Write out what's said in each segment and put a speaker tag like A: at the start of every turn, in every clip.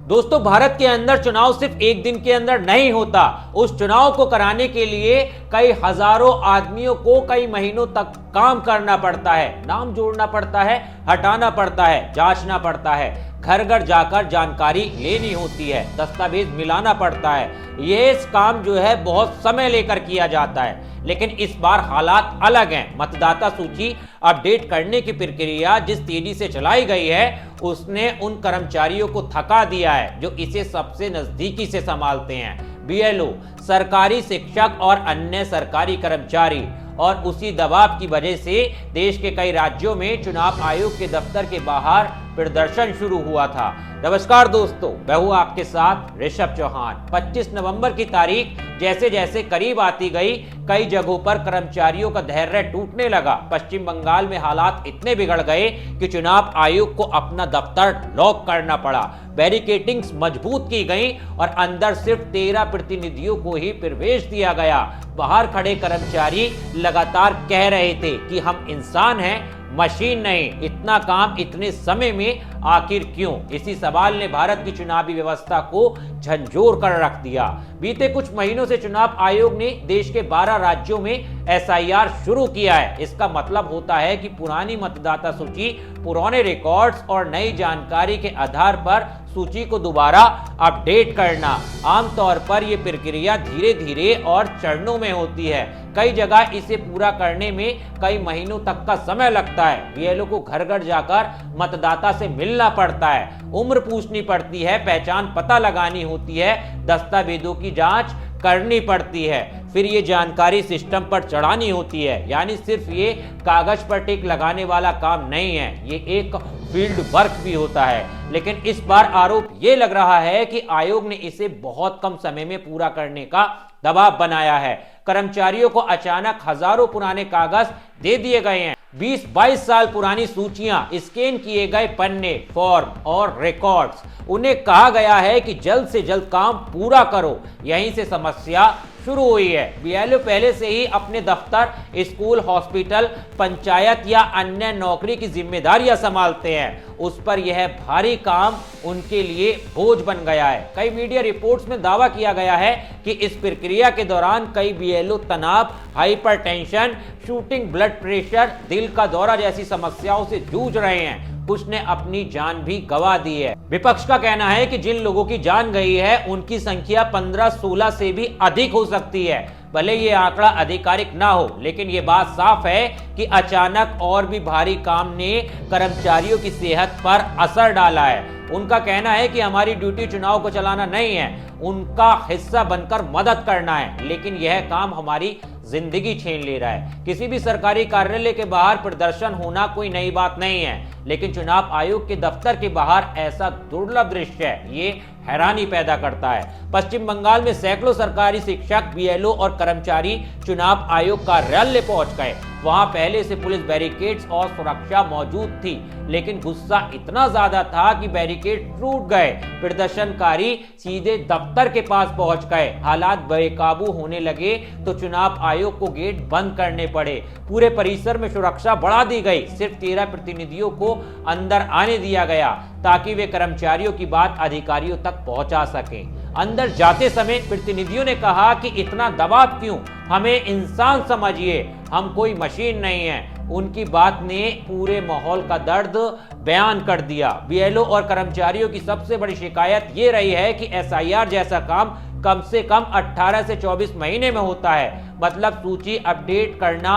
A: दोस्तों, भारत के अंदर चुनाव सिर्फ एक दिन के अंदर नहीं होता। उस चुनाव को कराने के लिए कई हजारों आदमियों को कई महीनों तक काम करना पड़ता है। नाम जोड़ना पड़ता है, हटाना पड़ता है, जांचना पड़ता है, घर घर जाकर जानकारी लेनी होती है, दस्तावेज मिलाना पड़ता है। यह काम जो है बहुत समय लेकर किया जाता है। लेकिन इस बार हालात अलग हैं। मतदाता सूची अपडेट करने की प्रक्रिया जिस तेजी से चलाई गई है, उसने उन कर्मचारियों को थका दिया है जो इसे सबसे नजदीकी से संभालते हैं। बीएलओ, सरकारी शिक्षक और अन्य सरकारी कर्मचारी। और उसी दबाव की वजह से देश के कई राज्यों में चुनाव आयोग के दफ्तर के बाहर प्रदर्शन शुरू हुआ था। नमस्कार दोस्तों, मैं हूं आपके साथ ऋषभ चौहान। 25 नवंबर की तारीख जैसे जैसे करीब आती गई, कई जगहों पर कर्मचारियों का धैर्य टूटने लगा। पश्चिम बंगाल में हालात इतने बिगड़ गए कि चुनाव आयोग को अपना दफ्तर लॉक करना पड़ा। बैरिकेडिंग्स मजबूत की गई और अंदर सिर्फ 13 प्रतिनिधियों को ही प्रवेश दिया गया। बाहर खड़े कर्मचारी लगातार कह रहे थे कि हम इंसान हैं, मशीन नहीं। इतना काम इतने समय में आखिर क्यों? इसी सवाल ने भारत की चुनावी व्यवस्था को झंझोर कर रख दिया। बीते कुछ महीनों से चुनाव आयोग ने देश के 12 राज्यों में एसआईआर शुरू किया है। इसका मतलब होता है कि पुरानी मतदाता सूची, पुराने रिकॉर्ड्स और नई जानकारी के आधार पर सूची को दोबारा अपडेट करना। आमतौर पर यह प्रक्रिया धीरे धीरे और चरणों में होती है। कई जगह इसे पूरा करने में कई महीनों तक का समय लगता है। बीएलओ को घर घर जाकर मतदाता से मिलना पड़ता है, उम्र पूछनी पड़ती है, पहचान पता लगानी होती है, दस्तावेजों की जांच करनी पड़ती है, फिर ये जानकारी सिस्टम पर चढ़ानी होती है। यानी सिर्फ ये कागज पर टिक लगाने वाला काम नहीं है, ये एक फील्ड वर्क भी होता है। लेकिन इस बार आरोप ये लग रहा है कि आयोग ने इसे बहुत कम समय में पूरा करने का दबाव बनाया है। कर्मचारियों को अचानक हजारों पुराने कागज दे दिए गए हैं। 20-22 साल पुरानी सूचियां, स्कैन किए गए पन्ने, फॉर्म और रिकॉर्ड्स। उन्हें कहा गया है कि जल्द से जल्द काम पूरा करो। यहीं से समस्या शुरू हुई है। बीएलओ पहले से ही अपने दफ्तर, स्कूल, हॉस्पिटल, पंचायत या अन्य नौकरी की जिम्मेदारियां संभालते हैं। उस पर यह भारी काम उनके लिए बोझ बन गया है। कई मीडिया रिपोर्ट्स में दावा किया गया है कि इस प्रक्रिया के दौरान कई बीएलओ तनाव, हाइपरटेंशन, शूटिंग, ब्लड प्रेशर, दिल का दौरा जैसी समस्याओं से जूझ रहे हैं। कुछ ने अपनी जान भी गंवा दी है। विपक्ष का कहना है कि जिन लोगों की जान गई है उनकी संख्या 15-16 से भी अधिक हो सकती है। भले ये आंकड़ा आधिकारिक ना हो, लेकिन ये बात साफ है कि अचानक और भी भारी काम ने कर्मचारियों की सेहत पर असर डाला है। उनका कहना है कि हमारी ड्यूटी चुनाव को चलाना नहीं है, उनका हिस्सा बनकर मदद करना है। लेकिन यह काम हमारी जिंदगी छीन ले रहा है। किसी भी सरकारी कार्यालय के बाहर प्रदर्शन होना कोई नई बात नहीं है, लेकिन चुनाव आयोग के दफ्तर के बाहर ऐसा दुर्लभ दृश्य है, ये हैरानी पैदा करता है। पश्चिम बंगाल में सैकड़ों सरकारी शिक्षक, बीएलओ और कर्मचारी चुनाव आयोग कार्यालय पहुंच गए। वहां पहले से पुलिस बैरिकेड्स और सुरक्षा मौजूद थी, लेकिन गुस्सा इतना ज्यादा था कि बैरिकेड टूट गए। प्रदर्शनकारी सीधे दफ्तर के पास पहुंच गए। हालात बेकाबू होने लगे तो चुनाव आयोग को गेट बंद करने पड़े। पूरे परिसर में सुरक्षा बढ़ा दी गई। सिर्फ 13 प्रतिनिधियों को अंदर आने दिया गया ताकि वे कर्मचारियों की बात अधिकारियों तक पहुंचा सकें। अंदर जाते समय प्रतिनिधियों ने कहा कि इतना दबाव क्यों? हमें इंसान समझिए, हम कोई मशीन नहीं है। उनकी बात ने पूरे माहौल का दर्द बयान कर दिया। बीएलओ और कर्मचारियों की सबसे बड़ी शिकायत ये रही है कि एसआईआर जैसा काम कम से कम 18 से 24 महीने में होता है। मतलब सूची अपडेट करना,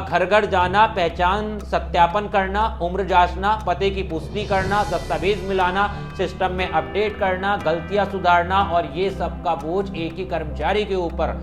A: घर घर जाना, पहचान सत्यापन करना, उम्र जांचना, पते की पुष्टि करना, दस्तावेज मिलाना, सिस्टम में अपडेट करना, गलतियां सुधारना, और ये सब का बोझ एक ही कर्मचारी के ऊपर।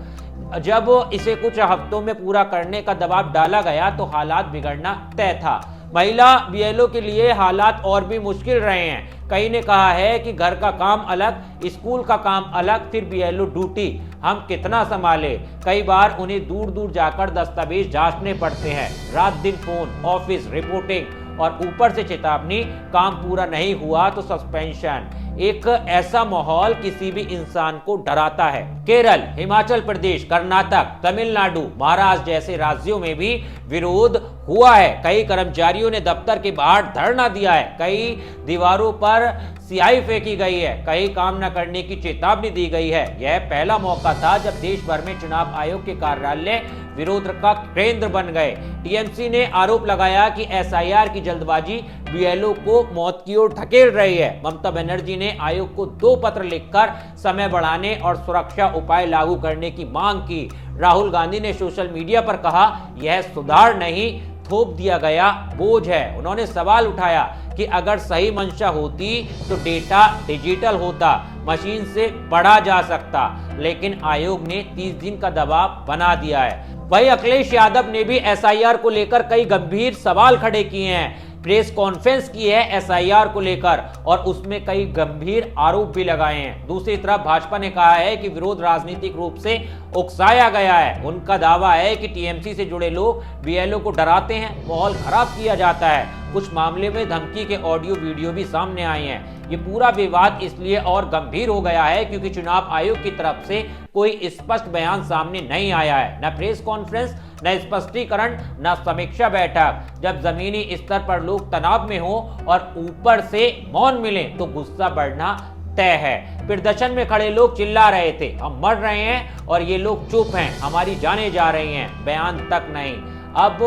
A: जब इसे कुछ हफ्तों में पूरा करने का दबाव डाला गया तो हालात बिगड़ना तय था। महिला बीएलओ के लिए हालात और भी मुश्किल रहे हैं। कई ने कहा है कि घर का काम अलग, स्कूल का काम अलग, फिर बीएलओ ड्यूटी, हम कितना संभाले। कई बार उन्हें दूर दूर जाकर दस्तावेज जांचने पड़ते हैं। रात दिन फोन, ऑफिस, रिपोर्टिंग, और ऊपर से चेतावनी, काम पूरा नहीं हुआ तो सस्पेंशन। एक ऐसा माहौल किसी भी इंसान को डराता है। केरल, हिमाचल प्रदेश, कर्नाटक, तमिलनाडु, महाराष्ट्र जैसे राज्यों में भी विरोध हुआ है। कई कर्मचारियों ने दफ्तर के बाहर धरना दिया है, कई दीवारों पर स्याही फेंकी गई है, कहीं काम न करने की चेतावनी दी गई है। यह पहला मौका था जब देश भर में चुनाव आयोग के कार्यालय विरोध का केंद्र बन गए। टीएमसी ने आरोप लगाया कि एसआईआर की जल्दबाजी बीएलओ को मौत की ओर धकेल रही है। ममता बनर्जी ने आयोग को 2 पत्र लिखकर समय बढ़ाने और सुरक्षा उपाय लागू करने की मांग की। राहुल गांधी ने सोशल मीडिया पर कहा, यह सुधार नहीं, थोप दिया गया बोझ है। उन्होंने सवाल उठाया कि अगर सही मंशा होती तो डेटा डिजिटल होता, मशीन से पढ़ा जा सकता, लेकिन आयोग ने 30 दिन का दबाव बना दिया है। वहीं अखिलेश यादव ने भी एसआईआर को लेकर कई गंभीर सवाल खड़े किए हैं। प्रेस कॉन्फ्रेंस की है एसआईआर को लेकर और उसमें कई गंभीर आरोप भी लगाए हैं। दूसरी तरफ भाजपा ने कहा है कि विरोध राजनीतिक रूप से उकसाया गया है। उनका दावा है कि टीएमसी से जुड़े लोग बीएलओ को डराते हैं, माहौल खराब किया जाता है। कुछ मामले में धमकी के ऑडियो वीडियो भी सामने आए हैं। ये पूरा विवाद इसलिए और गंभीर हो गया है क्योंकि चुनाव आयोग की तरफ से कोई स्पष्ट बयान सामने नहीं आया है, न प्रेस कॉन्फ्रेंस, न स्पष्टीकरण, न समीक्षा बैठक। जब जमीनी स्तर पर लोग तनाव में हो और ऊपर से मौन मिले तो गुस्सा बढ़ना तय है। प्रदर्शन में खड़े लोग चिल्ला रहे थे, हम मर रहे हैं और ये लोग चुप हैं, हमारी जानें जा रही हैं, बयान तक नहीं। अब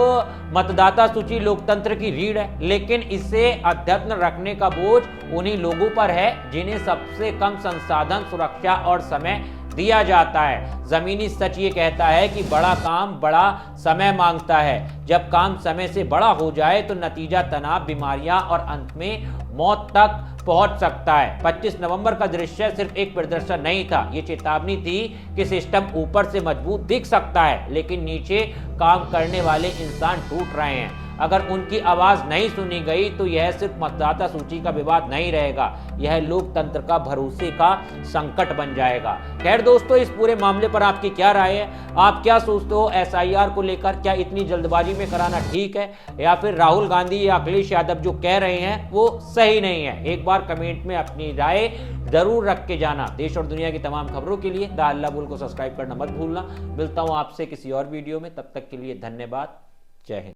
A: मतदाता सूची लोकतंत्र की रीढ़ है, लेकिन इसे अद्यतन रखने का बोझ उन्हीं लोगों पर है जिन्हें सबसे कम संसाधन, सुरक्षा और समय दिया जाता है। जमीनी सच ये कहता है कि बड़ा काम बड़ा समय मांगता है। जब काम समय से बड़ा हो जाए तो नतीजा तनाव, बीमारियां और अंत में मौत तक पहुंच सकता है। 25 नवंबर का दृश्य सिर्फ एक प्रदर्शन नहीं था, ये चेतावनी थी कि सिस्टम ऊपर से मजबूत दिख सकता है लेकिन नीचे काम करने वाले इंसान टूट रहे हैं। अगर उनकी आवाज नहीं सुनी गई तो यह सिर्फ मतदाता सूची का विवाद नहीं रहेगा, यह लोकतंत्र का भरोसे का संकट बन जाएगा। खैर दोस्तों, इस पूरे मामले पर आपकी क्या राय है? आप क्या सोचते हो एसआईआर को लेकर? क्या इतनी जल्दबाजी में कराना ठीक है या फिर राहुल गांधी या अखिलेश यादव जो कह रहे हैं वो सही नहीं है? एक बार कमेंट में अपनी राय जरूर रख के जाना। देश और दुनिया की तमाम खबरों के लिए द अल्लाह बोल को सब्सक्राइब करना मत भूलना। मिलता हूं आपसे किसी और वीडियो में, तब तक के लिए धन्यवाद। जय हिंद।